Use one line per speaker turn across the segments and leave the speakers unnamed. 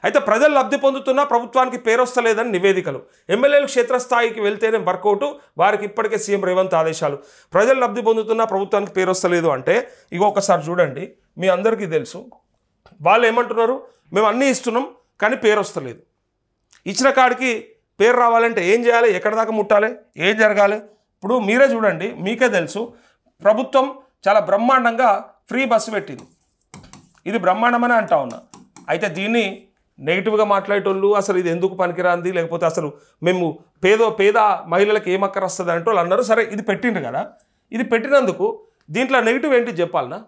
అయితే ప్రజలు లబ్ధి పొందుతున్నా ప్రభుత్వానికి పేరొస్తలేదని నివేదికలు. ఎమ్మెల్యేలు క్షేత్రస్థాయికి వెళ్తేనే వర్కౌట్, వారికి ఇప్పటికే సీఎం రేవంత్ ఆదేశాలు. ప్రజలు లబ్ధి పొందుతున్నా ప్రభుత్వానికి పేరొస్తలేదు అంటే ఇక ఒకసారి చూడండి, మీ అందరికీ తెలుసు వాళ్ళు ఏమంటున్నారు, మేము అన్నీ ఇస్తున్నాం కానీ పేరు వస్తలేదు. ఇచ్చిన కాడికి పేరు రావాలంటే ఏం చేయాలి, ఎక్కడి దాకా ముట్టాలి, ఏం జరగాలి? ఇప్పుడు మీరే చూడండి, మీకే తెలుసు ప్రభుత్వం చాలా బ్రహ్మాండంగా ఫ్రీ బస్సు పెట్టింది. ఇది బ్రహ్మాండమని అంటా ఉన్నా. అయితే దీన్ని నెగిటివ్గా మాట్లాడేటోళ్ళు అసలు ఇది ఎందుకు పనికిరాంది, లేకపోతే అసలు మేము పేద మహిళలకు ఏం అక్కర వస్తుంది అంటే వాళ్ళు అన్నారు. సరే ఇది పెట్టిండ్రు కదా, ఇది పెట్టినందుకు దీంట్లో నెగిటివ్ ఏంటి చెప్పాలనా?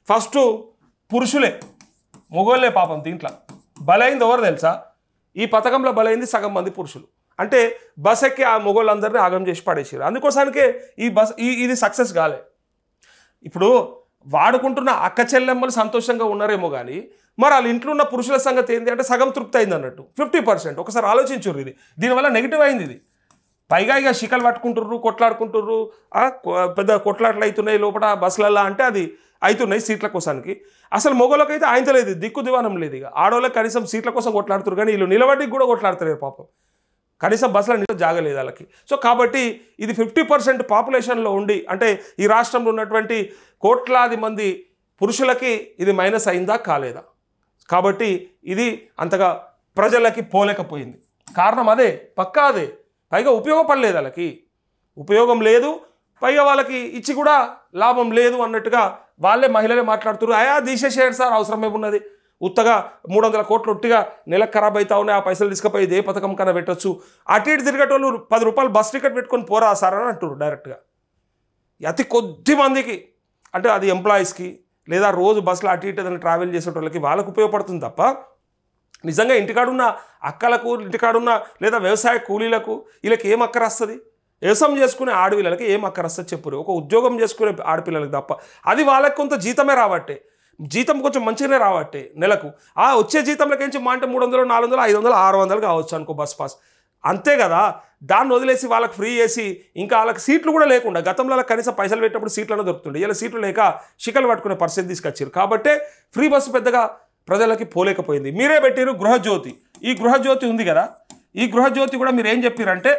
ఫస్ట్ పురుషులే, మొగోళ్ళే పాపం దీంట్లో బలైంది ఎవరు తెలుసా? ఈ పథకంలో బలైంది సగం మంది పురుషులు. అంటే బస్ ఎక్కి ఆ మొగోళ్ళందరినీ ఆగం చేసి పడేసారు. అందుకోసానికే ఇది సక్సెస్ కాలే. ఇప్పుడు వాడుకుంటున్న అక్క చెల్లెమ్మలు సంతోషంగా ఉన్నారేమో కానీ మరి వాళ్ళ ఇంట్లో ఉన్న పురుషుల సంగతి ఏంటి అంటే సగం తృప్తి అయింది అన్నట్టు, 50%. ఒకసారి ఆలోచించుర్రు, ఇది దీనివల్ల నెగిటివ్ అయింది. ఇది పైగా ఇక శికలు పట్టుకుంటుర్రు, కొట్లాడుకుంటుర్రు, పెద్ద కొట్లాట్లు అవుతున్నాయి లోపల బస్సులల్లో అంటే అది అవుతున్నాయి సీట్ల కోసానికి. అసలు మొగోళ్ళకైతే ఆయనలేదు, దిక్కు దివానం లేదు. ఇక ఆడవాళ్ళకి కనీసం సీట్ల కోసం కొట్లాడుతున్నారు కానీ వీళ్ళు నిలబడికి కూడా కొట్లాడుతున్నారు పాపం. కనీసం బస్సులో జాగలేదు వాళ్ళకి. సో కాబట్టి ఇది 50% పాపులేషన్లో ఉండి అంటే ఈ రాష్ట్రంలో ఉన్నటువంటి కోట్లాది మంది పురుషులకి ఇది మైనస్ అయిందా కాలేదా? కాబట్టి ఇది అంతగా ప్రజలకి పోలేకపోయింది. కారణం అదే, పక్కా అదే. పైగా ఉపయోగపడలేదు, వాళ్ళకి ఉపయోగం లేదు, పైగా వాళ్ళకి ఇచ్చి కూడా లాభం లేదు అన్నట్టుగా వాళ్ళే మహిళలే మాట్లాడుతున్నారు. అయా తీసేసేయండి సార్, అవసరం ఏమున్నది, ఉత్తగా 300 కోట్లు ఒట్టిగా నెలకు ఖరాబ్ అవుతా ఉన్నాయి, ఆ పైసలు తీసుకుపోయి ఏ పథకం కన్నా పెట్టచ్చు, అటు ఇటు తిరిగేటోళ్ళు 10 రూపాయలు బస్ టికెట్ పెట్టుకొని పోరా సార్ అని అంటారు డైరెక్ట్గా. అతి కొద్ది మందికి అంటే అది ఎంప్లాయీస్కి లేదా రోజు బస్సులో అటు ఇటు ఏదైనా ట్రావెల్ చేసేటోళ్ళకి వాళ్ళకు ఉపయోగపడుతుంది తప్ప నిజంగా ఇంటికాడున్న అక్కలకు, ఇంటికాడున్న లేదా వ్యవసాయ కూలీలకు వీళ్ళకి ఏం అక్కర వస్తుంది? వ్యవసాయం చేసుకునే ఆడపిల్లలకి ఏం అక్కర వస్తుంది చెప్పురు? ఒక ఉద్యోగం చేసుకునే ఆడపిల్లలకి తప్ప. అది వాళ్ళకి కొంత జీతమే రావట్టే, జీతం కొంచెం మంచిగానే రావట్టే నెలకు. ఆ వచ్చే జీతంలోకించి మా అంటే 300, 400, 500, 600 కావచ్చు అనుకో బస్ పాస్, అంతే కదా. దాన్ని వదిలేసి వాళ్ళకి ఫ్రీ చేసి ఇంకా వాళ్ళకి సీట్లు కూడా లేకుండా, గతంలో వాళ్ళకి కనీసం పైసలు పెట్టినప్పుడు సీట్లను దొరుకుతుండే, ఇలా సీట్లు లేక షికలు పట్టుకునే పరిస్థితి తీసుకొచ్చారు. కాబట్టే ఫ్రీ బస్సు పెద్దగా ప్రజలకి పోలేకపోయింది. మీరే పెట్టారు గృహజ్యోతి. ఈ గృహజ్యోతి ఉంది కదా, ఈ గృహజ్యోతి కూడా మీరు ఏం చెప్పారంటే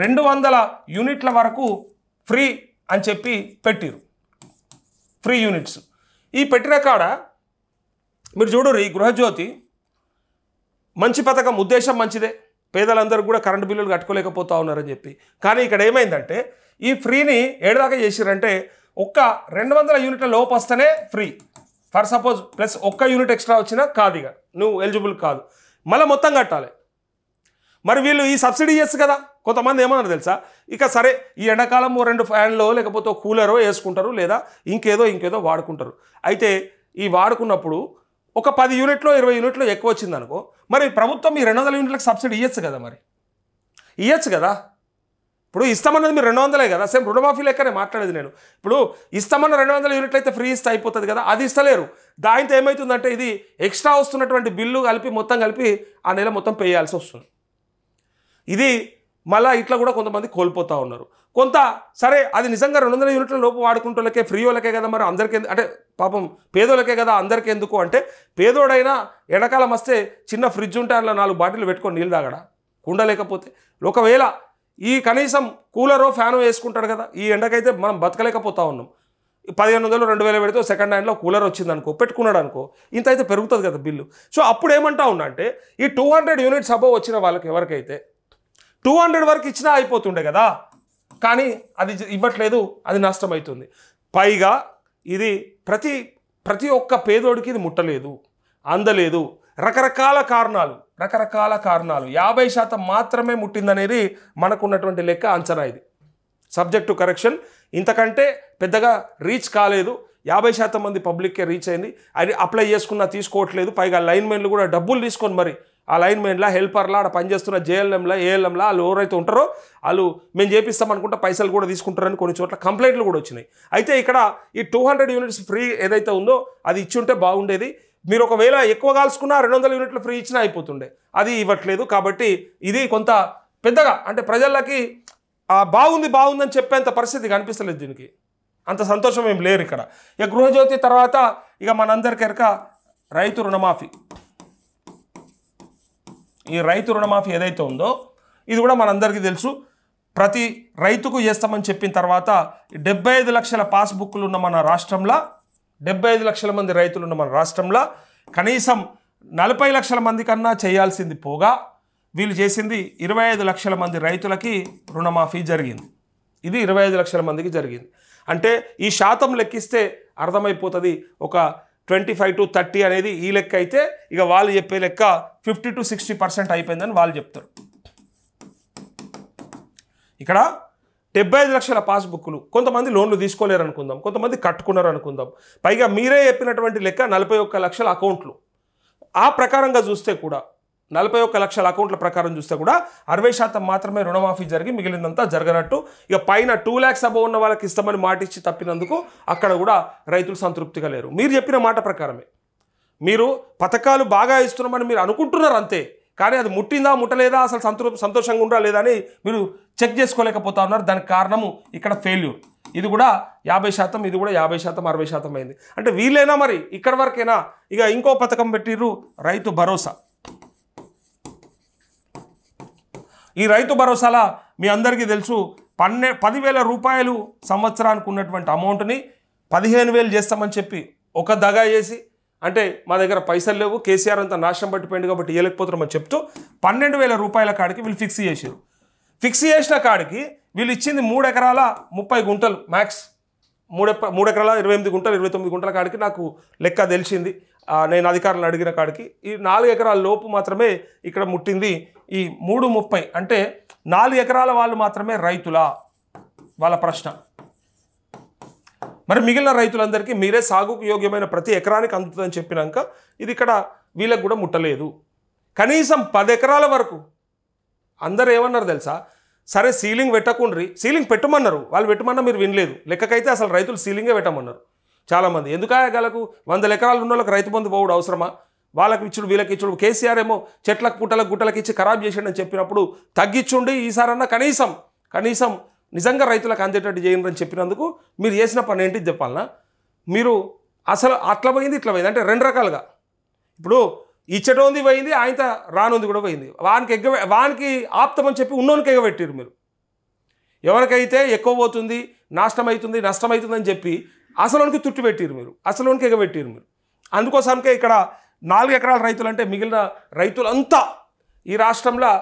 200 యూనిట్ల వరకు ఫ్రీ అని చెప్పి పెట్టిరు, ఫ్రీ యూనిట్స్. ఈ పెట్టిన కాడ మీరు చూడరు, ఈ గృహజ్యోతి మంచి పథకం, ఉద్దేశం మంచిదే, పేదలందరూ కూడా కరెంటు బిల్లులు కట్టుకోలేకపోతా ఉన్నారని చెప్పి. కానీ ఇక్కడ ఏమైందంటే ఈ ఫ్రీని ఏడాదాకా చేసిరంటే ఒక్క 200 యూనిట్ల లోపు వస్తేనే ఫ్రీ. ఫర్ సపోజ్ ప్లస్ ఒక్క యూనిట్ ఎక్స్ట్రా వచ్చినా కాదు, ఇక నువ్వు ఎలిజిబుల్ కాదు, మళ్ళీ మొత్తం కట్టాలి. మరి వీళ్ళు ఈ సబ్సిడీ ఇవ్వచ్చు కదా. కొంతమంది ఏమన్నారు తెలుసా, ఇక సరే ఈ ఎండాకాలం 2 ఫ్యాన్లో లేకపోతే కూలరో వేసుకుంటారు లేదా ఇంకేదో వాడుకుంటారు. అయితే ఈ వాడుకున్నప్పుడు ఒక 10 యూనిట్లో 20 యూనిట్లు ఎక్కువ వచ్చింది అనుకో, మరి ప్రభుత్వం ఈ 200 యూనిట్లకు సబ్సిడీ ఇవ్వచ్చు కదా, మరి ఇవ్వచ్చు కదా. ఇప్పుడు ఇస్తామన్నది మీరు 200 కదా, సేమ్ రుణమాఫీ లెక్కనే మాట్లాడేది నేను. ఇప్పుడు ఇస్తామన్న 200 యూనిట్లు అయితే ఫ్రీ ఇస్తే అయిపోతుంది కదా, అది ఇస్తలేరు. దాంతో ఏమవుతుందంటే ఇది ఎక్స్ట్రా వస్తున్నటువంటి బిల్లు కలిపి మొత్తం కలిపి ఆ నెల మొత్తం పే చేయాల్సి వస్తుంది. ఇది మళ్ళీ ఇట్లా కూడా కొంతమంది కోల్పోతూ ఉన్నారు. కొంత సరే అది నిజంగా 200 యూనిట్ల లోపు వాడుకుంటోళ్ళకే, ఫ్రీ వాళ్ళకే కదా, మరి అందరికీ అంటే పాపం పేదోళ్ళకే కదా, అందరికీ ఎందుకు అంటే పేదోడైనా ఎండాకాలం వస్తే చిన్న ఫ్రిడ్జ్ ఉంటే అందులో 4 బాటిల్ పెట్టుకొని నీళ్ళు తాగడా, కుండ లేకపోతే. ఒకవేళ ఈ కనీసం కూలరో ఫ్యానో వేసుకుంటాడు కదా, ఈ ఎండకైతే మనం బతకలేకపోతా ఉన్నాం. 1500, 2000 పెడితే సెకండ్ హ్యాండ్లో కూలర్ వచ్చింది అనుకో, పెట్టుకున్నాడు అనుకో, ఇంత అయితే పెరుగుతుంది కదా బిల్లు. సో అప్పుడు ఏమంటా ఉన్నా అంటే ఈ 200 యూనిట్స్ అబోవ్ వచ్చిన వాళ్ళకి ఎవరికైతే 200 వరకు ఇచ్చినా అయిపోతుండే కదా, కానీ అది ఇవ్వట్లేదు, అది నష్టమవుతుంది. పైగా ఇది ప్రతి ఒక్క పేదోడికి ఇది ముట్టలేదు, అందలేదు. రకరకాల కారణాలు 50% మాత్రమే ముట్టిందనేది మనకున్నటువంటి లెక్క, అంచనా. ఇది సబ్జెక్ట్ టు కరెక్షన్, ఇంతకంటే పెద్దగా రీచ్ కాలేదు. 50% మంది పబ్లిక్కే రీచ్ అయింది. అది అప్లై చేసుకున్నా తీసుకోవట్లేదు. పైగా లైన్మెన్లు కూడా డబ్బులు తీసుకొని మరి ఆ లైన్మెన్లా, హెల్పర్లా, అక్కడ పనిచేస్తున్న జేఎల్ఎంలా, ఏఎల్ఎంలా వాళ్ళు ఎవరైతే ఉంటారో వాళ్ళు మేము చేపిస్తామనుకుంటే పైసలు కూడా తీసుకుంటారని కొన్ని చోట్ల కంప్లైంట్లు కూడా వచ్చినాయి. అయితే ఇక్కడ ఈ 200 యూనిట్స్ ఫ్రీ ఏదైతే ఉందో అది ఇచ్చి ఉంటే బాగుండేది. మీరు ఒకవేళ ఎక్కువ కాల్చుకున్నా 200 యూనిట్లు ఫ్రీ ఇచ్చినా అయిపోతుండే, అది ఇవ్వట్లేదు. కాబట్టి ఇది కొంత పెద్దగా అంటే ప్రజలకి బాగుందని చెప్పేంత పరిస్థితి కనిపిస్తలేదు. దీనికి అంత సంతోషం ఏం లేరు ఇక్కడ. ఇక గృహజ్యోతి తర్వాత ఇక మనందరికీ ఎరక రైతు రుణమాఫీ. ఈ రైతు రుణమాఫీ ఏదైతే ఉందో ఇది కూడా మనందరికీ తెలుసు. ప్రతి రైతుకు చేస్తామని చెప్పిన తర్వాత 75 లక్షల పాస్బుక్లు ఉన్న మన రాష్ట్రంలో 75 లక్షల మంది రైతులు ఉన్న మన రాష్ట్రంలో కనీసం 40 లక్షల మంది కన్నా చేయాల్సింది పోగా వీళ్ళు చేసింది 25 లక్షల మంది రైతులకి రుణమాఫీ జరిగింది. ఇది 25 లక్షల మందికి జరిగింది. అంటే ఈ శాతం లెక్కిస్తే అర్థమైపోతుంది. ఒక 25 to 30 అనేది ఈ లెక్క అయితే ఇక వాళ్ళు చెప్పే లెక్క 50 to 60% అయిపోయిందని వాళ్ళు చెప్తారు. ఇక్కడ 75 లక్షల పాస్బుక్లు, కొంతమంది లోన్లు తీసుకోలేరు అనుకుందాం, కొంతమంది కట్టుకున్నారు అనుకుందాం, పైగా మీరే చెప్పినటువంటి లెక్క 41 లక్షల అకౌంట్లు. ఆ ప్రకారంగా చూస్తే కూడా 41 లక్షల అకౌంట్ల ప్రకారం చూస్తే కూడా 60% మాత్రమే రుణమాఫీ జరిగి మిగిలినంతా జరగనట్టు. ఇక పైన 2 lakhs అబౌవ్ ఉన్న వాళ్ళకి ఇస్తామని మాట ఇచ్చి తప్పినందుకు అక్కడ కూడా రైతులు సంతృప్తిగా లేరు. మీరు చెప్పిన మాట ప్రకారమే మీరు పథకాలు బాగా ఇస్తున్నామని మీరు అనుకుంటున్నారు అంతే, కానీ అది ముట్టిందా ముట్టలేదా, అసలు సంతోషంగా ఉందా లేదా అని మీరు చెక్ చేసుకోలేకపోతా ఉన్నారు. దానికి కారణము ఇక్కడ ఫెయిల్యూర్. ఇది కూడా 50%, ఇది కూడా 50%, 60% అయింది. అంటే వీళ్ళైనా మరి ఇక్కడ వరకైనా. ఇక ఇంకో పథకం పెట్టిర్రు, రైతు భరోసా. ఈ రైతు భరోసాలో మీ అందరికీ తెలుసు 10,000 రూపాయలు సంవత్సరానికి ఉన్నటువంటి అమౌంట్ని 15,000 చేస్తామని చెప్పి ఒక దగా చేసి, అంటే మా దగ్గర పైసలు లేవు, కేసీఆర్ అంతా నాశనం పట్టిపోయింది కాబట్టి ఇవ్వలేకపోతున్నామని చెప్తూ 12,000 రూపాయల కాడికి వీళ్ళు ఫిక్స్ చేసారు. ఫిక్స్ చేసిన కాడికి వీళ్ళు ఇచ్చింది 3 ఎకరాల 30 గుంటలు మ్యాక్స్. 3 ఎకరాల 28 గుంటలు 29 గుంటల కాడికి నాకు లెక్క తెలిసింది. నేను అధికారులను అడిగిన కాడికి ఈ 4 ఎకరాల లోపు మాత్రమే ఇక్కడ ముట్టింది. ఈ 3:30 అంటే 4 ఎకరాల వాళ్ళు మాత్రమే రైతులా వాళ్ళ ప్రశ్న. మరి మిగిలిన రైతులందరికీ మీరే సాగుకు యోగ్యమైన ప్రతి ఎకరానికి అందుతుందని చెప్పినాక ఇది ఇక్కడ వీళ్ళకి కూడా ముట్టలేదు. కనీసం 10 ఎకరాల వరకు అందరు ఏమన్నారు తెలుసా, సరే సీలింగ్ పెట్టకుండ్రి, సీలింగ్ పెట్టమన్నారు, వాళ్ళు పెట్టమన్నా మీరు వినలేదు. లెక్కకైతే అసలు రైతులు సీలింగే పెట్టమన్నారు చాలామంది. ఎందుకాయగాలకు 100 ఎకరాలు ఉన్న వాళ్ళకి రైతు బంధు పోవుడు అవసరమా, వాళ్ళకి ఇచ్చుడు వీళ్ళకి ఇచ్చుడు. కేసీఆర్ ఏమో చెట్లకు పుట్టలకు గుట్టలకు ఇచ్చి ఖరాబ్ చేసాడని చెప్పినప్పుడు తగ్గించుండి ఈసారన్నా కనీసం నిజంగా రైతులకు అందేటట్టు చేయండి అని చెప్పినందుకు మీరు చేసిన పని ఏంటి చెప్పాలనా. మీరు అసలు అట్లా పోయింది ఇట్లా పోయింది అంటే 2 రకాలుగా. ఇప్పుడు ఇచ్చటోంది పోయింది, ఆయన రానుంది కూడా పోయింది. వానికి ఆప్తమని చెప్పి ఉన్నోనికి ఎగబెట్టారు మీరు. ఎవరికైతే ఎక్కువ పోతుంది, నష్టం అవుతుంది అని చెప్పి అసలునికి తుట్టు పెట్టారు మీరు, అసలునికి ఎగబెట్టారు మీరు. అందుకోసంకే ఇక్కడ 4 ఎకరాల రైతులు అంటే మిగిలిన రైతులంతా ఈ రాష్ట్రంలో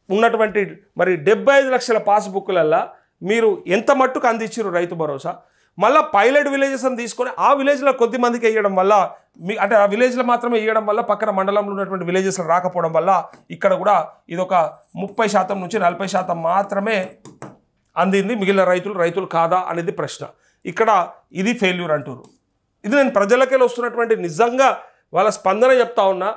ఉన్నటువంటి మరి 75 లక్షల పాస్బుక్లల్లో మీరు ఎంత మట్టుకు అందించారు రైతు భరోసా. మళ్ళీ పైలట్ విలేజెస్ అని తీసుకొని ఆ విలేజ్లో కొద్ది మందికి వేయడం వల్ల అంటే ఆ విలేజ్లో మాత్రమే వేయడం వల్ల పక్కన మండలంలో ఉన్నటువంటి విలేజెస్లో రాకపోవడం వల్ల ఇక్కడ కూడా ఇదొక 30% నుంచి 40% మాత్రమే అందింది. మిగిలిన రైతులు కాదా అనేది ప్రశ్న. ఇక్కడ ఇది ఫెయిల్యూర్ అంటారు. ఇది నేను ప్రజలకెళ్ళి వస్తున్నటువంటి నిజంగా వాళ్ళ స్పందన చెప్తా ఉన్నా.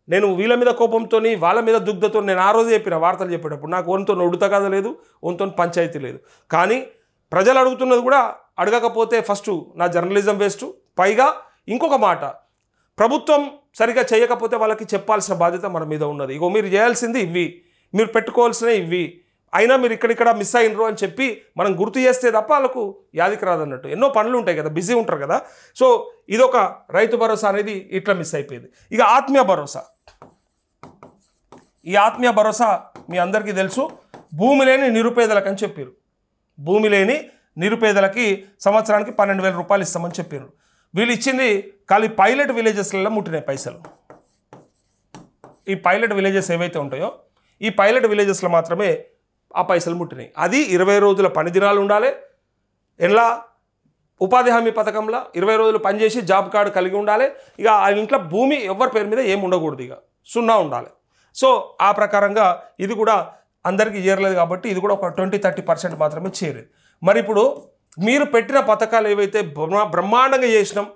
నేను వీళ్ళ మీద కోపంతో వాళ్ళ మీద దుగ్ధతో నేను ఆ రోజు చెప్పిన వార్తలు చెప్పేటప్పుడు నాకు ఓన్తో ఉడత కథ లేదు, ఓన్తో పంచాయతీ లేదు. కానీ ప్రజలు అడుగుతున్నది కూడా అడగకపోతే ఫస్ట్ నా జర్నలిజం వేస్ట్. పైగా ఇంకొక మాట, ప్రభుత్వం సరిగా చేయకపోతే వాళ్ళకి చెప్పాల్సిన బాధ్యత మన మీద ఉన్నది. ఇగో మీరు చేయాల్సింది ఇవి, మీరు పెట్టుకోవాల్సినవి ఇవి, అయినా మీరు ఇక్కడిక్కడ మిస్ అయినరు అని చెప్పి మనం గుర్తు చేస్తే తప్ప వాళ్ళకు యాదికి రాదన్నట్టు. ఎన్నో పనులు ఉంటాయి కదా, బిజీ ఉంటారు కదా. సో ఇదొక రైతు భరోసా అనేది ఇట్లా మిస్ అయిపోయింది. ఇక ఆత్మీయ భరోసా. ఈ ఆత్మీయ భరోసా మీ అందరికీ తెలుసు, భూమి లేని నిరుపేదలకు అని చెప్పారు. భూమి లేని నిరుపేదలకి సంవత్సరానికి 12,000 రూపాయలు ఇస్తామని చెప్పారు. వీళ్ళు ఇచ్చింది ఖాళీ పైలట్ విలేజెస్లలో ముట్టినాయి పైసలు. ఈ పైలట్ విలేజెస్ ఏవైతే ఉంటాయో ఈ పైలట్ విలేజెస్లో మాత్రమే ఆ పైసలు ముట్టినాయి. అది 20 రోజుల పని దినాలు ఉండాలి. ఎలా ఉపాధి హామీ పథకంలో 20 రోజులు పనిచేసి జాబ్ కార్డు కలిగి ఉండాలి. ఇక ఆ ఇంట్లో భూమి ఎవరి పేరు మీద ఏమి ఉండకూడదు, ఇక 0 ఉండాలి. సో ఆ ప్రకారంగా ఇది కూడా అందరికీ చేరలేదు కాబట్టి ఇది కూడా ఒక 20-30% మాత్రమే చేరేది. మరి ఇప్పుడు మీరు పెట్టిన పథకాలు ఏవైతే బ్రహ్మాండంగా చేసినాం,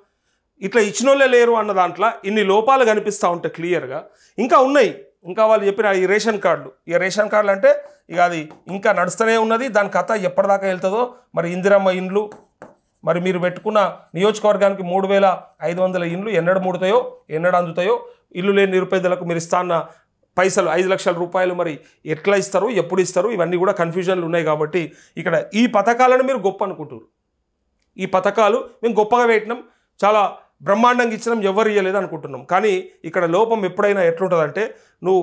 ఇట్లా ఇచ్చిన వాళ్ళే లేరు అన్న దాంట్లో ఇన్ని లోపాలు కనిపిస్తూ ఉంటాయి క్లియర్గా. ఇంకా ఉన్నాయి, ఇంకా వాళ్ళు చెప్పిన ఈ రేషన్ కార్డులు అంటే ఇక అది ఇంకా నడుస్తూనే ఉన్నది. దాని కథ ఎప్పటిదాకా వెళ్తుందో మరి. ఇందిరమ్మ ఇండ్లు మరి మీరు పెట్టుకున్న నియోజకవర్గానికి 3,500 ఇండ్లు ఎన్నడు ముడతాయో ఎన్నడు అందుతాయో. ఇల్లు లేని నిరుపేదలకు మీరు ఇస్తాన్న పైసలు 5 లక్షల రూపాయలు మరి ఎట్లా ఇస్తారు, ఎప్పుడు ఇస్తారు, ఇవన్నీ కూడా కన్ఫ్యూజన్లు ఉన్నాయి. కాబట్టి ఇక్కడ ఈ పథకాలను మీరు గొప్ప అనుకుంటారు. ఈ పథకాలు మేము గొప్పగా పెట్టినాం, చాలా బ్రహ్మాండంగా ఇచ్చినాం, ఎవరు ఇవ్వలేదు అనుకుంటున్నాం. కానీ ఇక్కడ లోపం ఎప్పుడైనా ఎట్లుంటుందంటే, నువ్వు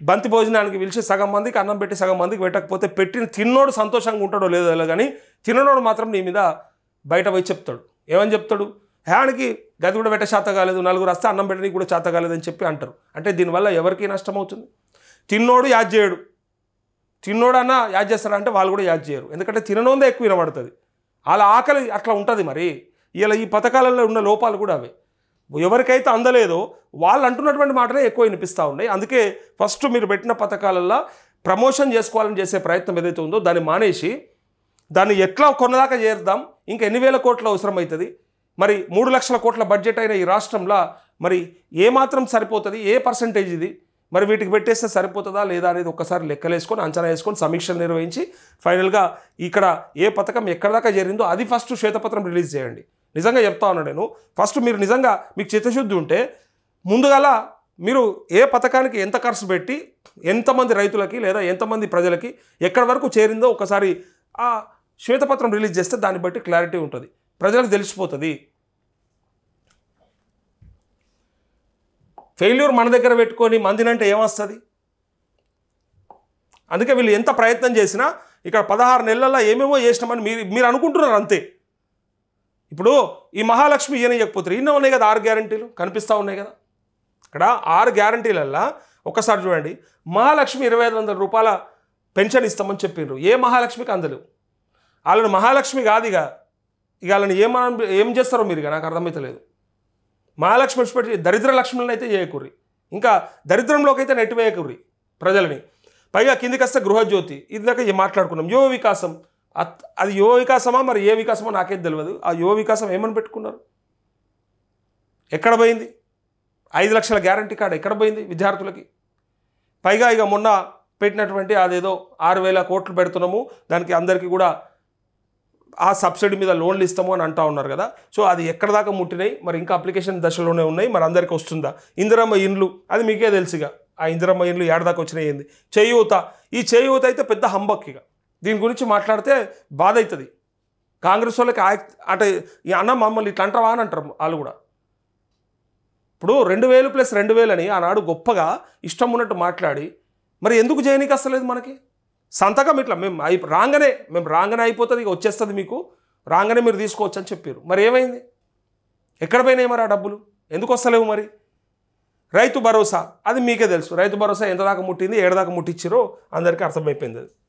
బంతి భోజనానికి పిలిచి సగం మందికి అన్నం పెట్టి సగం మందికి పెట్టకపోతే పెట్టిన తిన్నోడు సంతోషంగా ఉంటాడో లేదో కానీ తిన్నోడు మాత్రం నీ మీద బయట పోయి చెప్తాడు. ఏమని చెప్తాడు? హ్యానికి గది కూడా పెట్ట చేత కాలేదు, నలుగురు వస్తే అన్నం పెట్టడానికి కూడా చేత కాలేదని చెప్పి అంటారు. అంటే దీనివల్ల ఎవరికి నష్టం అవుతుంది? తిన్నోడు యాద్ చేయడు, తిన్నోడన్నా యాద్ చేస్తారంటే వాళ్ళు కూడా యాద్ చేయరు. ఎందుకంటే తిననోందే ఎక్కువ వినబడుతుంది. వాళ్ళ ఆకలి అట్లా ఉంటుంది. మరి ఇలా ఈ పథకాలలో ఉన్న లోపాలు కూడా అవే. ఎవరికైతే అందలేదో వాళ్ళు అంటున్నటువంటి మాటలే ఎక్కువ వినిపిస్తూ ఉన్నాయి. అందుకే ఫస్ట్ మీరు పెట్టిన పథకాలలో ప్రమోషన్ చేసుకోవాలని చేసే ప్రయత్నం ఏదైతే ఉందో దాన్ని మానేసి దాన్ని ఎట్లా కొన్నదాకా చేద్దాం, ఇంకా ఎన్ని వేల కోట్లు అవసరమవుతుంది, మరి 3 లక్షల కోట్ల బడ్జెట్ అయిన ఈ రాష్ట్రంలో మరి ఏమాత్రం సరిపోతుంది, ఏ పర్సంటేజ్ ఇది, మరి వీటికి పెట్టేస్తే సరిపోతుందా లేదా అనేది ఒక్కసారి లెక్కలేసుకొని అంచనా వేసుకొని సమీక్షలు నిర్వహించి ఫైనల్గా ఇక్కడ ఏ పథకం ఎక్కడ దాకా చేరిందో అది ఫస్ట్ శ్వేతపత్రం రిలీజ్ చేయండి. నిజంగా చెప్తా ఉన్నాను నేను. ఫస్ట్ మీరు నిజంగా మీకు చిత్తశుద్ధి ఉంటే ముందుగాల మీరు ఏ పథకానికి ఎంత ఖర్చు పెట్టి ఎంతమంది రైతులకి లేదా ఎంతమంది ప్రజలకి ఎక్కడి వరకు చేరిందో ఒకసారి ఆ శ్వేతపత్రం రిలీజ్ చేస్తే దాన్ని బట్టి క్లారిటీ ఉంటుంది, ప్రజలకు తెలిసిపోతుంది. ఫెయిల్యూర్ మన దగ్గర పెట్టుకొని మందినంటే ఏమొస్తుంది? అందుకే వీళ్ళు ఎంత ప్రయత్నం చేసినా ఇక్కడ 16 నెలల్లో ఏమేమో చేసినామని మీరు అనుకుంటున్నారు అంతే. ఇప్పుడు ఈ మహాలక్ష్మి ఇవ్వకపోతారు, ఇన్న ఉన్నాయి కదా 6 గ్యారంటీలు కనిపిస్తూ ఉన్నాయి కదా. ఇక్కడ 6 గ్యారంటీలల్లో ఒక్కసారి చూడండి. మహాలక్ష్మి 2500 రూపాయల పెన్షన్ ఇస్తామని చెప్పిండ్రు. ఏ మహాలక్ష్మికి అందలేవు. వాళ్ళని మహాలక్ష్మి కాదు ఇక వాళ్ళని ఏం చేస్తారో మీరు ఇక నాకు అర్థమవుతలేదు. మహాలక్ష్మి విడిచిపెట్టి దరిద్ర లక్ష్ములను అయితే చేయకూరి, ఇంకా దరిద్రంలోకి అయితే నెట్టివేయకూరి ప్రజలని. పైగా కిందికి వస్తే గృహజ్యోతి, ఇందాక మాట్లాడుకున్నాం. యువ వికాసం, అది యువ వికాసమా మరి ఏ వికాసమో నాకేం తెలియదు. ఆ యువ వికాసం ఏమని పెట్టుకున్నారు? ఎక్కడ పోయింది? 5 లక్షల గ్యారంటీ కార్డు ఎక్కడ పోయింది విద్యార్థులకి? పైగా ఇక మొన్న పెట్టినటువంటి అదేదో 6,000 కోట్లు పెడుతున్నాము, దానికి అందరికీ కూడా ఆ సబ్సిడీ మీద లోన్లు ఇస్తాము అని అంటూ ఉన్నారు కదా. సో అది ఎక్కడ దాకా ముట్టినాయి, మరి ఇంకా అప్లికేషన్ దశలోనే ఉన్నాయి, మరి అందరికీ వస్తుందా? ఇందిరమ్మ ఇండ్లు అది మీకే తెలుసుగా. ఆ ఇందిరమ్మ ఇండ్లు ఏడదాకా వచ్చినాయి ఏంది? చేయూత, ఈ చేయూత అయితే పెద్ద హంబక్. ఇక దీని గురించి మాట్లాడితే బాధ అవుతుంది. కాంగ్రెస్ వాళ్ళకి అంటే ఈ అన్న మమ్మల్ని ఇట్లా అంటావా అని అంటారు వాళ్ళు కూడా. ఇప్పుడు 2000 + 2000 అని ఆనాడు గొప్పగా ఇష్టం ఉన్నట్టు మాట్లాడి మరి ఎందుకు చేయనీకి వస్తలేదు మనకి? సంతకం ఇట్లా మేము రాగానే అయిపోతుంది, ఇక వచ్చేస్తుంది మీకు, రాగానే మీరు తీసుకోవచ్చు అని చెప్పారు. మరి ఏమైంది? ఎక్కడ పోయినాయి మరి ఆ డబ్బులు? ఎందుకు వస్తలేవు? మరి రైతు భరోసా అది మీకే తెలుసు. రైతు భరోసా ఎంత దాకా ముట్టింది, ఏడు దాకా ముట్టించారో అందరికీ అర్థమైపోయింది.